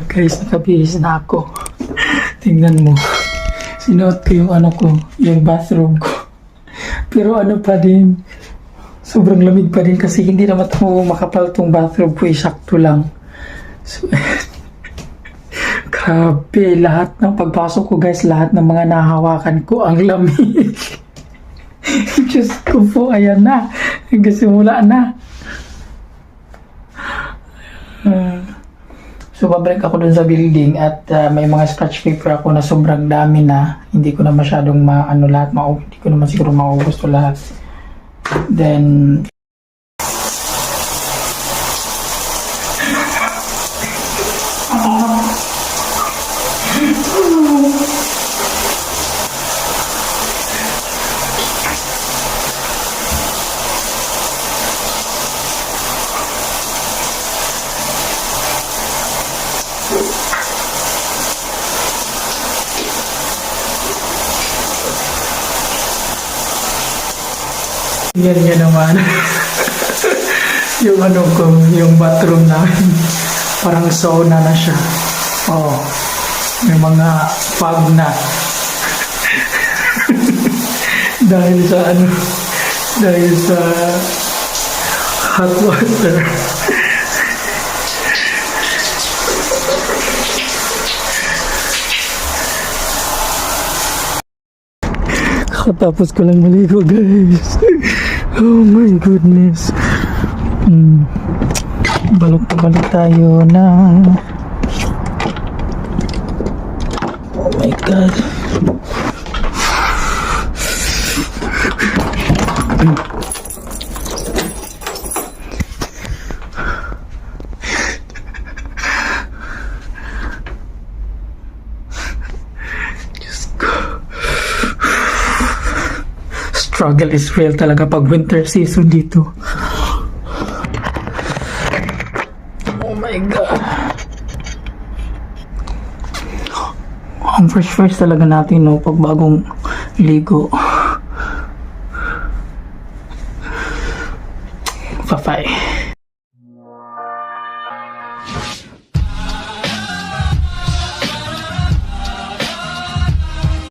Guys, nakabihis na ako. Tingnan mo. Sinuot ko yung yung bathrobe ko. Pero pa din, sobrang lamig pa din kasi hindi naman makapal tong bathrobe ko, sakto lang. So, grabe, lahat ng pagpasok ko guys, lahat ng mga nahawakan ko, ang lamig. Diyos ko po, ayan na. Nagsimula na. So, babalik ako dun sa building at may mga scratch paper ako na sobrang dami na. Hindi ko na masyadong lahat, hindi ko naman siguro maubos to lahat. Then, yan nga naman. yung yung bathroom namin. Parang sauna na siya. Oh, may mga fog na. dahil sa hot water. Tapos ko lang maligo guys. Oh my goodness. Balot tayo na. Oh my god. Struggle is real talaga pag winter season dito. Oh my god. Ang fresh talaga natin pag bagong ligo. Papay.